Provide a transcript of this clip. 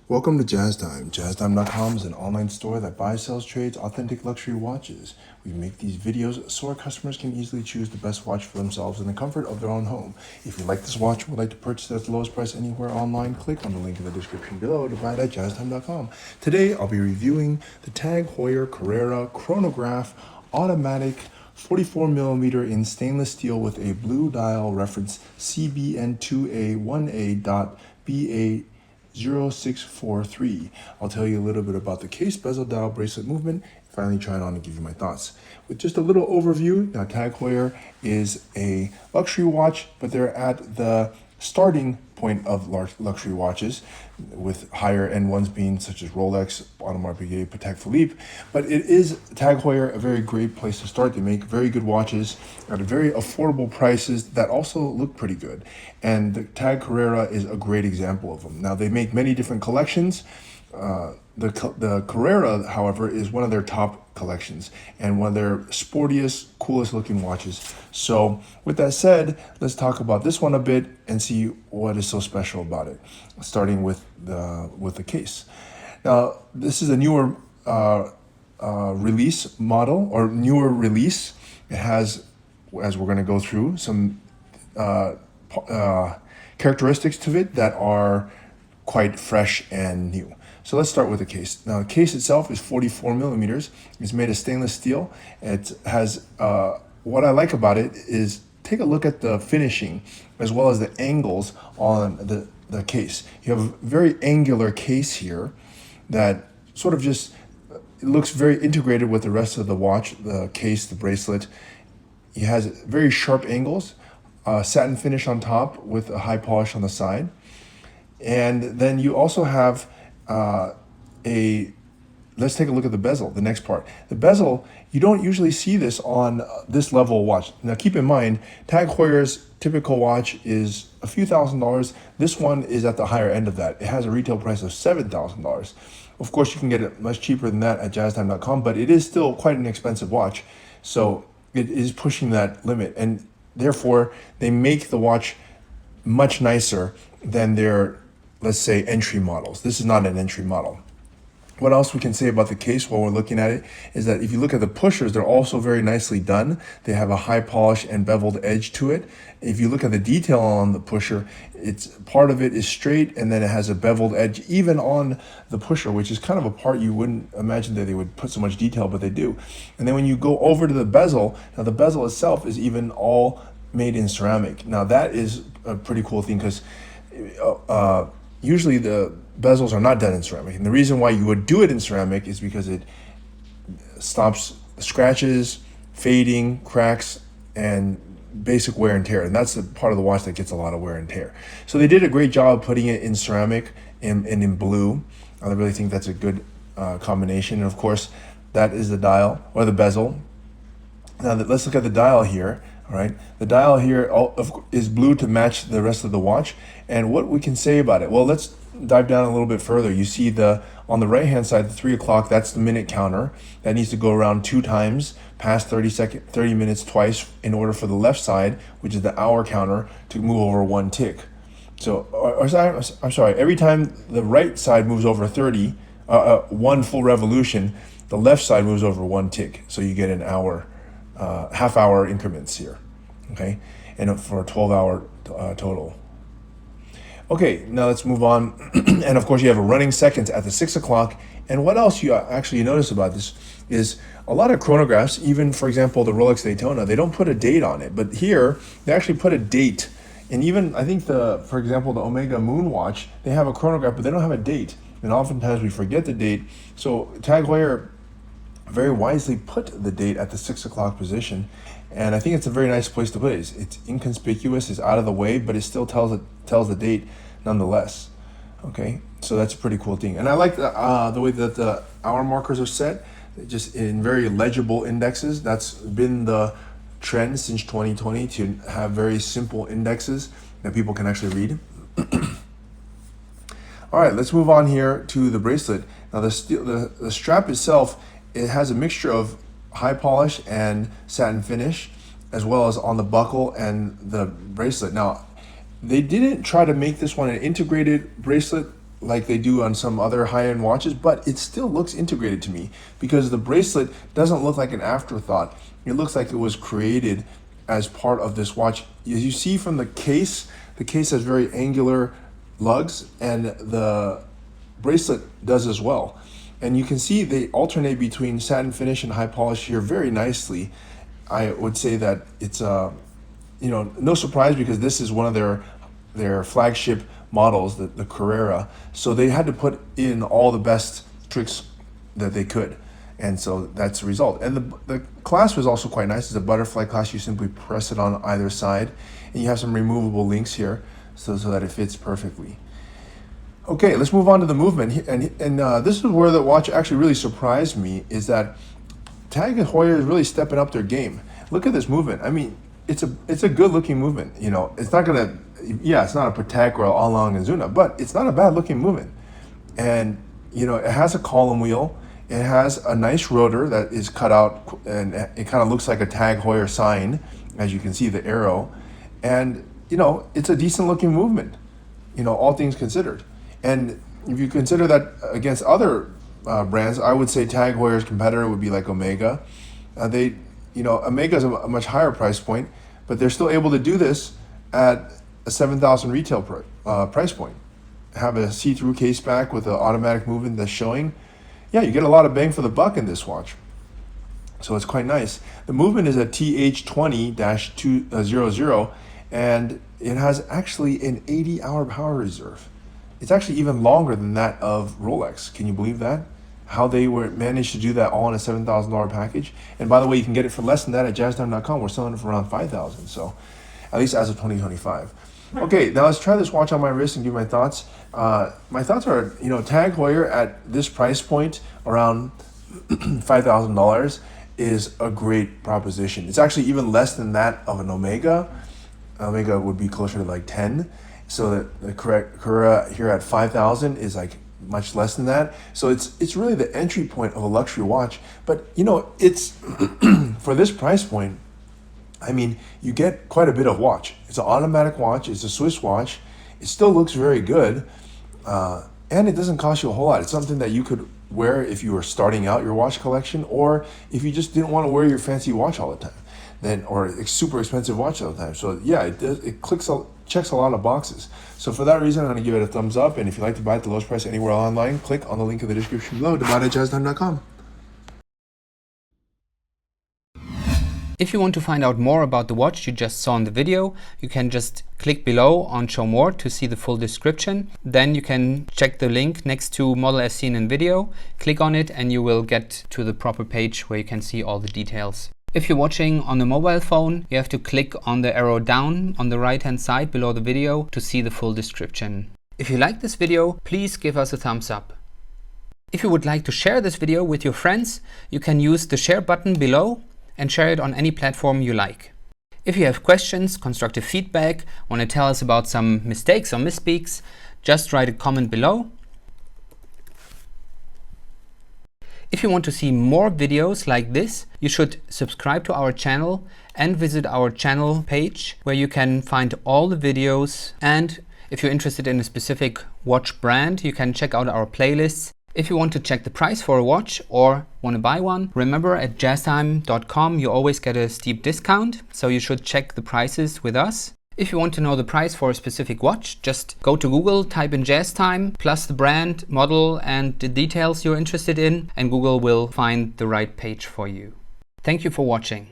Welcome to Jazz Time. JazzTime.com is an online store that buys, sells, trades authentic luxury watches. We make these videos so our customers can easily choose the best watch for themselves in the comfort of their own home. If you like this watch and would like to purchase it at the lowest price anywhere online, click on the link in the description below to buy it at JazzTime.com. Today, I'll be reviewing the Tag Heuer Carrera Chronograph Automatic 44mm in stainless steel with a blue dial reference CBN2A1A.BA0643. I'll tell you a little bit about the case, bezel, dial, bracelet movement, and finally try it on and give you my thoughts. With just a little overview, now Tag Heuer is a luxury watch, but they're at the starting point of luxury watches, with higher end ones being such as Rolex, Audemars Piguet, Patek Philippe. But it is Tag Heuer a very great place to start. They make very good watches at very affordable prices that also look pretty good. And the Tag Carrera is a great example of them. Now they make many different collections. The Carrera, however, is one of their top collections and one of their sportiest, coolest looking watches. So with that said, let's talk about this one a bit and see what is so special about it, starting with the case. Now, this is a newer release model, or newer release. It has, as we're going to go through, some characteristics to it that are quite fresh and new. So let's start with the case. Now, the case itself is 44mm. It's made of stainless steel. It has, what I like about it is, take a look at the finishing as well as the angles on the case. You have a very angular case here that sort of just, it looks very integrated with the rest of the watch, the case, the bracelet. It has very sharp angles, satin finish on top with a high polish on the side. And then you also have let's take a look at the bezel, the next part. The bezel, you don't usually see this on this level watch. Now keep in mind, Tag Heuer's typical watch is a few $1,000s. This one is at the higher end of that. It has a retail price of $7,000. Of course, you can get it much cheaper than that at jazztime.com, but it is still quite an expensive watch. So it is pushing that limit, and therefore they make the watch much nicer than their, let's say, entry models. This is not an entry model. What else we can say about the case while we're looking at it is that if you look at the pushers, they're also very nicely done. They have a high polish and beveled edge to it. If you look at the detail on the pusher, it's part of it is straight, and then it has a beveled edge even on the pusher, which is kind of a part you wouldn't imagine that they would put so much detail, but they do. And then when you go over to the bezel, now the bezel itself is even all made in ceramic. Now that is a pretty cool thing, because usually the bezels are not done in ceramic. And the reason why you would do it in ceramic is because it stops scratches, fading, cracks, and basic wear and tear. And that's the part of the watch that gets a lot of wear and tear. So they did a great job putting it in ceramic and in blue. I really think that's a good combination. And of course, that is the dial, or the bezel. Now let's look at the dial here. All right, the dial here is blue to match the rest of the watch. And what we can say about it, well, let's dive down a little bit further. You see on the right hand side, the 3 o'clock, that's the minute counter. That needs to go around 2 times, past 30 minutes twice, in order for the left side, which is the hour counter, to move over 1 tick. So, I'm sorry, every time the right side moves over 1 full revolution, the left side moves over 1 tick. So you get an hour, half-hour increments here, okay? And for a 12-hour total. Okay, now let's move on. And of course, you have a running seconds at the 6 o'clock. And what else you actually notice about this is a lot of chronographs, even for example, the Rolex Daytona, they don't put a date on it. But here, they actually put a date. And even, I think for example, the Omega Moon watch, they have a chronograph, but they don't have a date. And oftentimes we forget the date. So Tag Heuer very wisely put the date at the 6 o'clock position. And I think it's a very nice place to put it. It's inconspicuous, it's out of the way, but it still tells the date nonetheless. Okay, so that's a pretty cool thing. And I like the way that the hour markers are set, just in very legible indexes. That's been the trend since 2020, to have very simple indexes that people can actually read. All right, let's move on here to the bracelet. Now the strap itself, it has a mixture of high polish and satin finish, as well as on the buckle and the bracelet. Now, they didn't try to make this one an integrated bracelet like they do on some other high-end watches, but it still looks integrated to me because the bracelet doesn't look like an afterthought. It looks like it was created as part of this watch. As you see from the case has very angular lugs, and the bracelet does as well. And you can see they alternate between satin finish and high polish here very nicely. I would say that it's no surprise because this is one of their flagship models, the Carrera. So they had to put in all the best tricks that they could. And so that's the result. And the clasp is also quite nice. It's a butterfly clasp. You simply press it on either side. And you have some removable links here so that it fits perfectly. Okay, let's move on to the movement. And this is where the watch actually really surprised me, is that Tag Heuer is really stepping up their game. Look at this movement. I mean, it's a good looking movement. It's not gonna, it's not a Patek or an Along and Zuna, but it's not a bad looking movement. And it has a column wheel. It has a nice rotor that is cut out, and it kind of looks like a Tag Heuer sign, as you can see the arrow. And it's a decent looking movement, all things considered. And if you consider that against other brands, I would say Tag Heuer's competitor would be like Omega. Omega is a much higher price point, but they're still able to do this at a 7,000 retail price point. Have a see-through case back with an automatic movement that's showing. Yeah, you get a lot of bang for the buck in this watch. So it's quite nice. The movement is a TH20-200, and it has actually an 80-hour power reserve. It's actually even longer than that of Rolex. Can you believe that? How they managed to do that all in a $7,000 package. And by the way, you can get it for less than that at jazztime.com. We're selling it for around $5,000. So at least as of 2025. Okay, now let's try this watch on my wrist and give my thoughts. My thoughts are, Tag Heuer at this price point, around $5,000, is a great proposition. It's actually even less than that of an Omega. Omega would be closer to like 10. So that the Carrera here at 5,000 is like much less than that. So it's really the entry point of a luxury watch. But it's for this price point, I mean, you get quite a bit of watch. It's an automatic watch. It's a Swiss watch. It still looks very good, and it doesn't cost you a whole lot. It's something that you could wear if you were starting out your watch collection, or if you just didn't want to wear your fancy watch all the time, or a super expensive watch all the time. So yeah, it checks a lot of boxes. So for that reason, I'm going to give it a thumbs up. And if you'd like to buy it at the lowest price anywhere online, click on the link in the description below to buy it at jazztime.com. If you want to find out more about the watch you just saw in the video, you can just click below on Show More to see the full description. Then you can check the link next to model as seen in video, click on it, and you will get to the proper page where you can see all the details. If you're watching on a mobile phone, you have to click on the arrow down on the right hand side below the video to see the full description. If you like this video, please give us a thumbs up. If you would like to share this video with your friends, you can use the share button below and share it on any platform you like. If you have questions, constructive feedback, want to tell us about some mistakes or misspeaks, just write a comment below. If you want to see more videos like this, you should subscribe to our channel and visit our channel page where you can find all the videos. And if you're interested in a specific watch brand, you can check out our playlists. If you want to check the price for a watch or want to buy one, remember at jazztime.com you always get a steep discount, so you should check the prices with us. If you want to know the price for a specific watch, just go to Google, type in JazzTime, plus the brand, model, and the details you're interested in, and Google will find the right page for you. Thank you for watching.